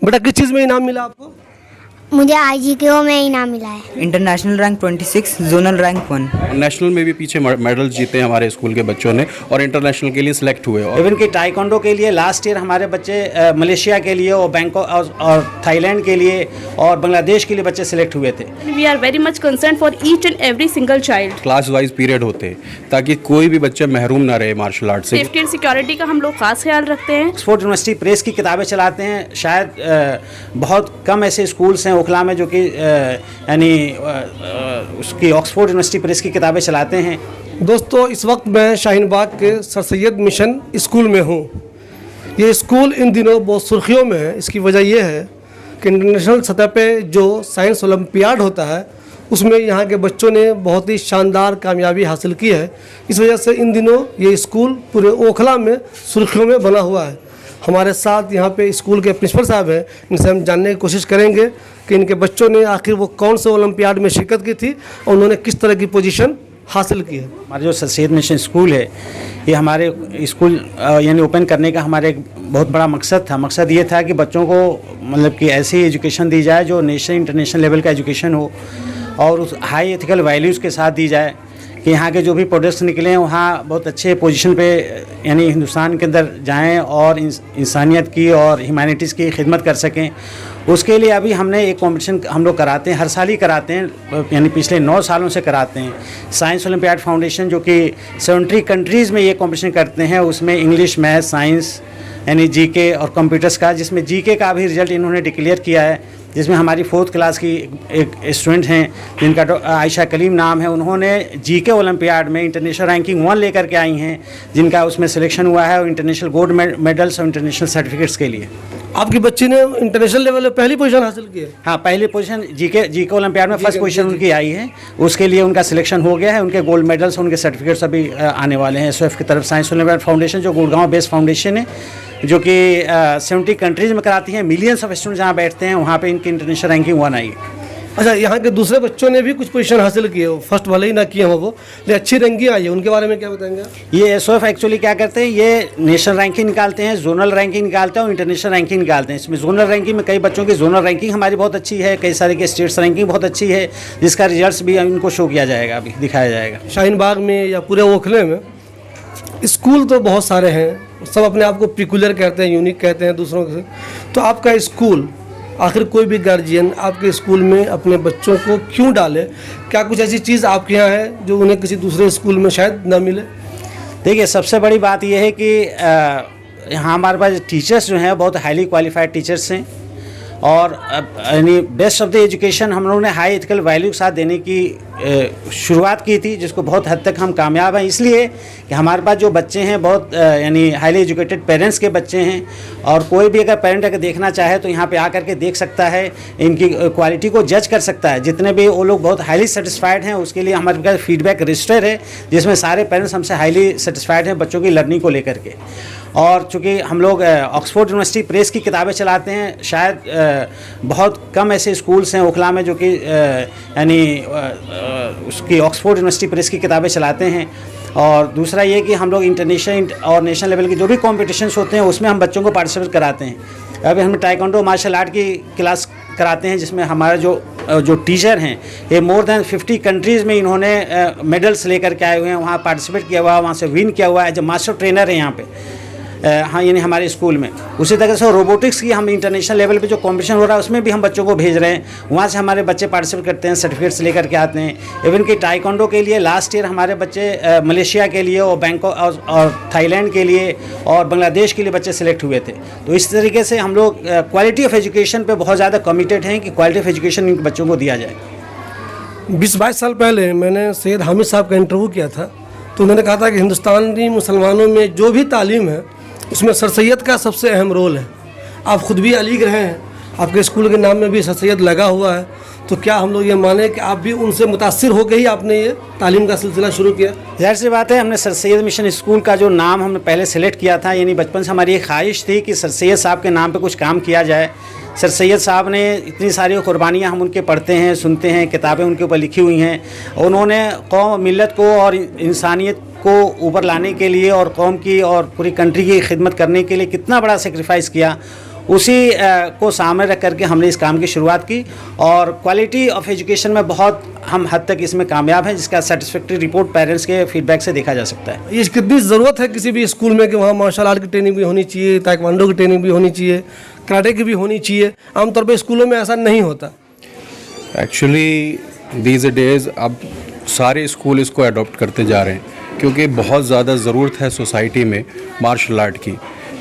बेटा किस चीज़ में इनाम मिला आपको? मुझे IGKO में इनाम मिला है। International rank 26, zonal rank 1। National में भी पीछे मेडल जीते हमारे स्कूल के बच्चों ने और इंटरनेशनल के लिए सिलेक्ट हुए। और इवन कि टाइकोंडो के लिए लास्ट ईयर हमारे बच्चे मलेशिया के लिए और बैंकॉक और थाईलैंड के लिए और बांग्लादेश के लिए बच्चे सिलेक्ट हुए थे। We are very much concern for each and every single child. Class wise period होते ताकि कोई भी बच्चा महरूम ना रहे मार्शल आर्ट से। सेफ्टी एंड सिक्योरिटी का हम लोग खास ख्याल रखते हैं। ऑक्सफोर्ड यूनिवर्सिटी प्रेस की किताबें चलाते हैं। शायद बहुत कम ऐसे स्कूल्स हैं ओखला में जो कि यानी उसकी ऑक्सफोर्ड यूनिवर्सिटी प्रेस की किताबें चलाते हैं। दोस्तों, इस वक्त मैं शाहीन बाग के सर सैयद मिशन स्कूल में हूँ। ये स्कूल इन दिनों बहुत सुर्खियों में है। इसकी वजह यह है कि इंटरनेशनल सतह पे जो साइंस ओलंपियाड होता है उसमें यहाँ के बच्चों ने बहुत ही शानदार कामयाबी हासिल की है। इस वजह से इन दिनों ये स्कूल पूरे ओखला में सुर्खियों में बना हुआ है। हमारे साथ यहाँ पे स्कूल के प्रिंसिपल साहब हैं, इनसे हम जानने की कोशिश करेंगे कि इनके बच्चों ने आखिर वो कौन से ओलंपियाड में शिरकत की थी और उन्होंने किस तरह की पोजीशन हासिल की है। हमारा जो सर सैयद मिशन स्कूल है, ये हमारे स्कूल यानी ओपन करने का हमारे एक बहुत बड़ा मकसद था। मकसद ये था कि बच्चों को मतलब कि ऐसी एजुकेशन दी जाए जो नेशनल इंटरनेशनल लेवल का एजुकेशन हो और उस हाई एथिकल वैल्यूज़ के साथ दी जाए कि यहाँ के जो भी प्रोडक्ट्स निकले हैं वहाँ बहुत अच्छे पोजीशन पे यानी हिंदुस्तान के अंदर जाएं और इंसानियत की और ह्यूमैनिटीज़ की खिदमत कर सकें। उसके लिए अभी हमने एक कंपटीशन हम लोग कराते हैं, हर साल ही कराते हैं, यानी पिछले 9 सालों से कराते हैं। साइंस ओलंपियाड फाउंडेशन जो कि 70 कंट्रीज़ में ये कंपटीशन करते हैं, उसमें इंग्लिश, मैथ, साइंस यानी जीके और कंप्यूटर्स का, जिसमें जीके का भी रिजल्ट इन्होंने डिक्लेयर किया है, जिसमें हमारी 4th क्लास की एक स्टूडेंट हैं जिनका आयशा कलीम नाम है। उन्होंने जीके ओलंपियाड में इंटरनेशनल रैंकिंग 1 लेकर के आई हैं, जिनका उसमें सिलेक्शन हुआ है और इंटरनेशनल गोल्ड मेडल्स और इंटरनेशनल सर्टिफिकेट्स के लिए। आपकी बच्ची ने इंटरनेशनल लेवल पे पहली पोजीशन हासिल की है? हाँ, पहली पोजीशन जीके ओलंपियाड में फर्स्ट पोजीशन उनकी आई है। उसके लिए उनका सिलेक्शन हो गया है। उनके गोल्ड मेडल्स, उनके सर्टिफिकेट्स अभी आने वाले हैं। SOF की तरफ साइंस ओलंपियाड फाउंडेशन जो गुड़गांव बेस्ड फाउंडेशन है, जो कि 70 कंट्रीज़ में कराती हैं। मिलियंस ऑफ स्टूडेंट जहाँ बैठते हैं वहाँ पे इनकी इंटरनेशनल रैंकिंग 1 आई है। अच्छा, यहाँ के दूसरे बच्चों ने भी कुछ पोजीशन हासिल की है, फर्स्ट भले ही ना किए हो वो, लेकिन अच्छी रैंकिंग आई है। उनके बारे में क्या बताएंगे? ये SOF एक्चुअली क्या करते हैं, ये नेशनल रैंकिंग निकालते हैं, जोनल रैंकिंग निकालते हैं और इंटरनेशनल रैंकिंग निकालते हैं। इसमें जोनल रैंकिंग में कई बच्चों की जोनल रैंकिंग हमारी बहुत अच्छी है, कई सारे की स्टेट्स रैंकिंग बहुत अच्छी है, जिसका रिजल्ट भी इनको शो किया जाएगा, अभी दिखाया जाएगा। शाहीन बाग में या पूरे ओखले में स्कूल तो बहुत सारे हैं, सब अपने आप को पिकुलर कहते हैं, यूनिक कहते हैं दूसरों से। तो आपका स्कूल, आखिर कोई भी गार्जियन आपके स्कूल में अपने बच्चों को क्यों डाले? क्या कुछ ऐसी चीज़ आपके यहाँ है जो उन्हें किसी दूसरे स्कूल में शायद ना मिले? देखिए, सबसे बड़ी बात यह है कि यहाँ हमारे पास टीचर्स जो हैं बहुत हाईली क्वालिफाइड टीचर्स हैं और यानी बेस्ट ऑफ द एजुकेशन हम लोगों ने हाई एथिकल वैल्यू के साथ देने की शुरुआत की थी, जिसको बहुत हद तक हम कामयाब हैं। इसलिए कि हमारे पास जो बच्चे हैं बहुत यानी हाईली एजुकेटेड पेरेंट्स के बच्चे हैं और कोई भी अगर पेरेंट अगर देखना चाहे तो यहाँ पे आकर के देख सकता है, इनकी क्वालिटी को जज कर सकता है। जितने भी वो लोग बहुत हाईली सेटिस्फाइड हैं, उसके लिए हमारे पास फीडबैक रजिस्टर है जिसमें सारे पेरेंट्स हमसे हाईली सेटिस्फाइड हैं बच्चों की लर्निंग को लेकर के। और चूँकि हम लोग ऑक्सफोर्ड यूनिवर्सिटी प्रेस की किताबें चलाते हैं, शायद बहुत कम ऐसे स्कूल्स हैं ओखला में जो कि यानी उसकी ऑक्सफोर्ड यूनिवर्सिटी प्रेस की किताबें चलाते हैं। और दूसरा ये कि हम लोग इंटरनेशनल और नेशनल लेवल के जो भी कॉम्पिटिशन्स होते हैं उसमें हम बच्चों को पार्टिसिपेट कराते हैं। अभी हम टाइकोंडो मार्शल आर्ट की क्लास कराते हैं, जिसमें हमारा जो टीचर हैं ये मोर देन 50 कंट्रीज़ में इन्होंने मेडल्स लेकर के आए हुए हैं, वहाँ पार्टिसिपेट किया हुआ है, वहाँ से विन किया हुआ है। जब मास्टर ट्रेनर है यहाँ पे हाँ यानी हमारे स्कूल में। उसी तरह से रोबोटिक्स की हम इंटरनेशनल लेवल पे जो कंपटीशन हो रहा है उसमें भी हम बच्चों को भेज रहे हैं, वहाँ से हमारे बच्चे पार्टिसिपेट करते हैं, सर्टिफिकेट्स लेकर के आते हैं। इवन कि टाइकोंडो के लिए लास्ट ईयर हमारे बच्चे मलेशिया के लिए और बैंकॉक और थाईलैंड के लिए और बांग्लादेश के लिए बच्चे सिलेक्ट हुए थे। तो इस तरीके से हम लोग क्वालिटी ऑफ एजुकेशन पर बहुत ज़्यादा कमिटेड हैं कि क्वालिटी ऑफ एजुकेशन इन बच्चों को दिया जाए। 20-22 साल पहले मैंने सैयद हामिद साहब का इंटरव्यू किया था, तो उन्होंने कहा था कि हिंदुस्तानी मुसलमानों में जो भी तालीम है उसमें सर सैयद का सबसे अहम रोल है। आप ख़ुद भी अली रहे हैं, आपके स्कूल के नाम में भी सर सैयद लगा हुआ है, तो क्या हम लोग ये माने कि आप भी उनसे मुतासिर होकर ही आपने ये तालीम का सिलसिला शुरू किया? ज़ाहिर सी बात है, हमने सर सैयद मिशन स्कूल का जो नाम हमने पहले सेलेक्ट किया था, यानी बचपन से हमारी एक ख्वाहिश थी कि सर सैयद साहब के नाम पे कुछ काम किया जाए। सर सैयद साहब ने इतनी सारी कुर्बानियाँ हम उनके पढ़ते हैं, सुनते हैं, किताबें उनके ऊपर लिखी हुई हैं। उन्होंने कौम मिल्लत को और इंसानियत को ऊपर लाने के लिए और कौम की और पूरी कंट्री की खिदमत करने के लिए कितना बड़ा सेक्रीफाइस किया। उसी को सामने रख करके हमने इस काम की शुरुआत की और क्वालिटी ऑफ एजुकेशन में बहुत हम हद तक इसमें कामयाब हैं, जिसका सेटिस्फैक्ट्री रिपोर्ट पेरेंट्स के फीडबैक से देखा जा सकता है। ये कितनी ज़रूरत है किसी भी स्कूल में कि वहाँ मार्शल आर्ट की ट्रेनिंग भी होनी चाहिए, ताइक्वांडो की ट्रेनिंग भी होनी चाहिए, कराटे की भी होनी चाहिए। आमतौर पे स्कूलों में ऐसा नहीं होता। एक्चुअली दीज डेज अब सारे स्कूल इसको अडॉप्ट करते जा रहे हैं क्योंकि बहुत ज़्यादा ज़रूरत है सोसाइटी में मार्शल आर्ट की।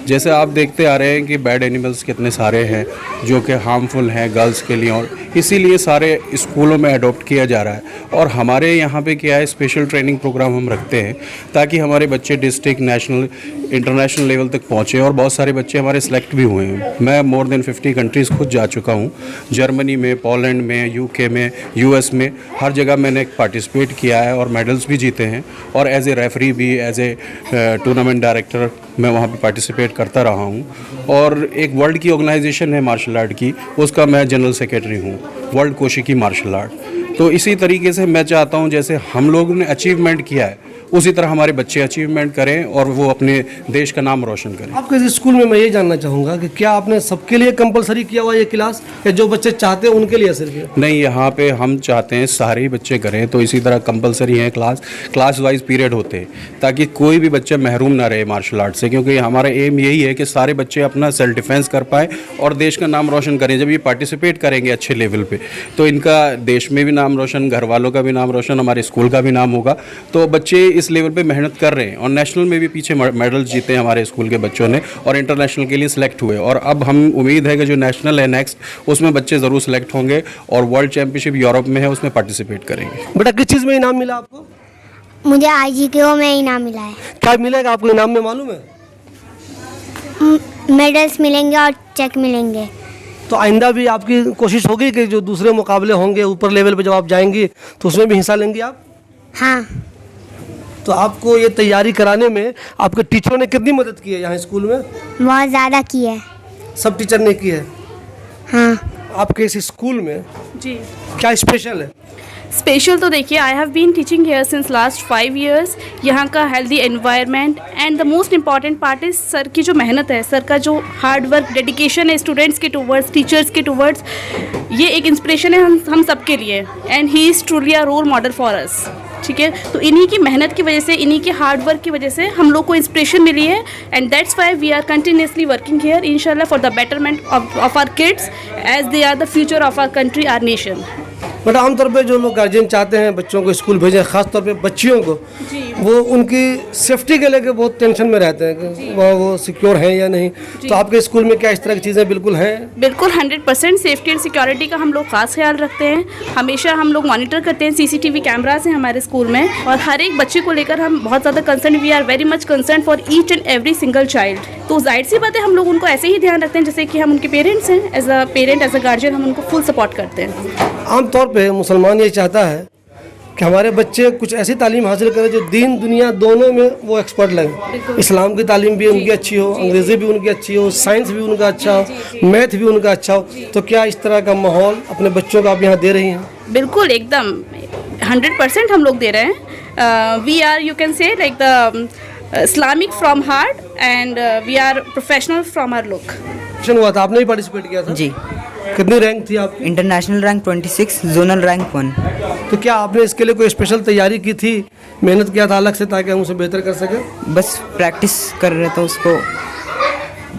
जैसे आप देखते आ रहे हैं कि बैड एनिमल्स कितने सारे हैं जो कि हार्मफुल हैं गर्ल्स के लिए, और इसीलिए सारे स्कूलों में अडॉप्ट किया जा रहा है। और हमारे यहाँ पे क्या है, स्पेशल ट्रेनिंग प्रोग्राम हम रखते हैं ताकि हमारे बच्चे डिस्ट्रिक्ट, नेशनल, इंटरनेशनल लेवल तक पहुँचे, और बहुत सारे बच्चे हमारे सेलेक्ट भी हुए हैं। मैं मोर देन 50 कंट्रीज़ खुद जा चुका हूँ, जर्मनी में, पोलैंड में, यूके में, यूएस में, हर जगह मैंने पार्टिसिपेट किया है और मेडल्स भी जीते हैं। और एज ए रेफरी भी, एज ए टूर्नामेंट डायरेक्टर मैं वहाँ पे पार्टिसिपेट करता रहा हूँ। और एक वर्ल्ड की ऑर्गेनाइजेशन है मार्शल आर्ट की, उसका मैं जनरल सेक्रेटरी हूँ, वर्ल्ड कोशिकी मार्शल आर्ट। तो इसी तरीके से मैं चाहता हूँ जैसे हम लोगों ने अचीवमेंट किया है उसी तरह हमारे बच्चे अचीवमेंट करें और वो अपने देश का नाम रोशन करें। आपके इस स्कूल में मैं ये जानना चाहूँगा कि क्या आपने सबके लिए कंपलसरी किया हुआ ये क्लास, या जो बच्चे चाहते हैं उनके लिए सिर्फ? नहीं, यहाँ पे हम चाहते हैं सारे ही बच्चे करें, तो इसी तरह कंपलसरी है क्लास वाइज पीरियड होते हैं ताकि कोई भी बच्चा महरूम ना रहे मार्शल आर्ट से, क्योंकि हमारा एम यही है कि सारे बच्चे अपना सेल्फ डिफेंस कर पाए और देश का नाम रोशन करें। जब ये पार्टिसिपेट करेंगे अच्छे लेवल पे तो इनका देश में भी नाम रोशन, घर वालों का भी नाम रोशन, हमारे स्कूल का भी नाम होगा। तो बच्चे इस लेवल पे मेहनत कर रहे हैं और नेशनल में भी पीछे मेडल जीते हैं हमारे स्कूल के बच्चों ने और इंटरनेशनल के लिए सिलेक्ट हुए। और अब हम उम्मीद है कि जो नेशनल है नेक्स्ट, उसमें बच्चे ज़रूर सिलेक्ट होंगे और वर्ल्ड चैंपियनशिप यूरोप में है उसमें पार्टिसिपेट करेंगे। बेटा किस चीज़ में इनाम मिला आपको? मुझे IGKO में इनाम मिला है। क्या मिलेगा आपको इनाम में मालूम है? मेडल्स मिलेंगे और चेक मिलेंगे। तो आइंदा भी आपकी कोशिश होगी कि जो दूसरे मुकाबले होंगे ऊपर लेवल पे जब आप जाएंगी तो उसमें भी हिस्सा लेंगे आप? हाँ। तो आपको ये तैयारी कराने में आपके टीचरों ने कितनी मदद की है यहाँ स्कूल में? बहुत ज़्यादा की है। सब टीचर ने की है? हाँ। आपके इस स्कूल में जी क्या स्पेशल है? स्पेशल तो देखिए, I have been teaching here since last 5 years। यहाँ का healthy environment and the most important part is sir की जो मेहनत है, सर का जो हार्ड वर्क, डेडिकेशन है स्टूडेंट्स के टूवर्ड्स, टीचर्स के टूवर्ड्स, ये एक इंस्पिरेशन है हम सबके लिए। And he is truly a role model for us. ठीक है, तो इन्हीं की मेहनत की वजह से, इन्हीं के हार्ड वर्क की वजह से हम लोग को इंस्पिरेशन मिली है and that's why we are continuously working here इंशाल्लाह for the betterment of our kids as they are the future of our country, our nation. But आमतौर पे जो लोग गार्जियन चाहते हैं बच्चों को स्कूल भेजें, ख़ास तौर पे बच्चियों को, वो उनकी सेफ्टी के लेके बहुत टेंशन में रहते हैं कि वो सिक्योर हैं या नहीं। तो आपके स्कूल में क्या इस तरह की चीज़ें बिल्कुल हैं? बिल्कुल 100% सेफ्टी एंड सिक्योरिटी का हम लोग खास ख्याल रखते हैं। हमेशा हम लोग मॉनिटर करते हैं, CCTV कैमरास हैं हमारे स्कूल में और हर एक बच्चे को लेकर हम बहुत ज़्यादा concern, we are very much concern for each and every single child. तो जाहिर सी बात है हम लोग उनको ऐसे ही ध्यान रखते हैं जैसे कि हम उनके पेरेंट्स हैं। As a parent, as a guardian हम उनको फुल सपोर्ट करते हैं। आमतौर पे मुसलमान ये चाहता है कि हमारे बच्चे कुछ ऐसी तालीम हासिल करें जो दीन दुनिया दोनों में वो एक्सपर्ट लगे। इस्लाम की तालीम भी उनकी अच्छी हो, अंग्रेज़ी भी उनकी अच्छी हो, साइंस भी उनका अच्छा हो, मैथ भी उनका अच्छा हो। तो क्या इस तरह का माहौल अपने बच्चों को आप यहाँ दे रही हैं? बिल्कुल, एकदम 100% हम लोग दे रहे हैं। We are, you can say like the Islamic from heart and we are professional from our look. हुआ था, आपने भी पार्टिसिपेट किया था? जी। कितनी रैंक थी आपकी? International rank 26, zonal rank 1। तो क्या आपने इसके लिए कोई स्पेशल तैयारी की थी, मेहनत किया था अलग से ताकि हम उसे बेहतर कर सकें? बस प्रैक्टिस कर रहे थे उसको,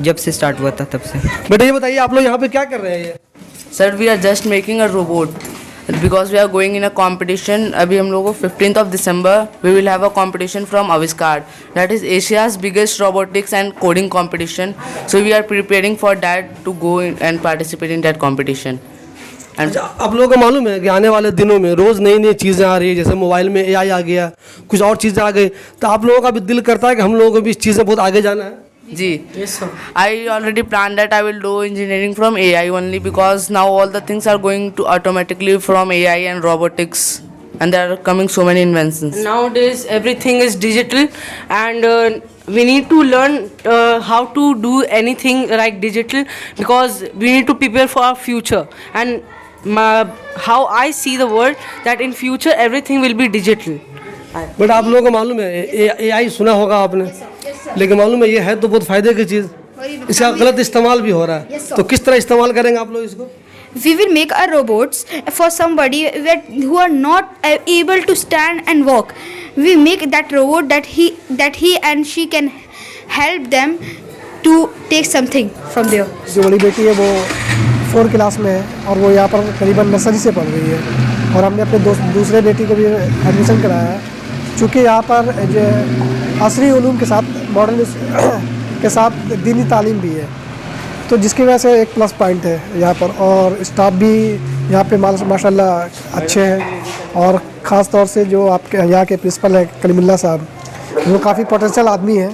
जब से स्टार्ट हुआ था तब से। बेटा ये बताइए आप लोग यहाँ पे क्या कर रहे हैं? Sir we are just making a robot because we are going in a competition. अभी हम लोगों को 15th of December we will have a competition from Avishkar, that is Asia's biggest robotics and coding competition. So we are preparing for that to go and participate in that competition. अच्छा, आप लोगों को मालूम है कि आने वाले दिनों में रोज़ नई नई चीज़ें आ रही है, जैसे मोबाइल में AI आ गया, कुछ और चीज़ें आ गई, तो आप लोगों का भी दिल करता है कि हम लोगों को भी इस चीज़ में बहुत आगे जाना है? जी, I already planned that I will do engineering from AI only because now all the things are going to automatically from AI and robotics and there are coming so many inventions. Nowadays everything is digital and we need to learn how to do anything like digital because we need to prepare for our future and how I see the world that in future everything will be digital. But आप लोगों को मालूम है AI सुना होगा आपने, लेकिन मालूम है ये है तो बहुत फ़ायदे की चीज़। इसका गलत इस्तेमाल भी हो रहा है, तो किस तरह इस्तेमाल करेंगे आप लोग इसको? We will make a robots for somebody who are not able to stand and walk. We make that robot that he and she can help them to take something from there. जो बड़ी बेटी है वो 4 class में है और वो यहाँ पर करीबन नर्सरी से पढ़ रही है, और हमने अपने दूसरे बेटी को भी एडमिशन कराया है, चूँकि यहाँ पर जो असरी उलूम के साथ मॉडर्न के साथ दीनी तालीम भी है, तो जिसकी वजह से एक प्लस पॉइंट है यहाँ पर। और स्टाफ भी यहाँ पे माशाल्लाह अच्छे हैं, और ख़ास तौर से जो आपके यहाँ के प्रिंसिपल हैं कलीमुल्लाह साहब, वो काफ़ी पोटेंशियल आदमी हैं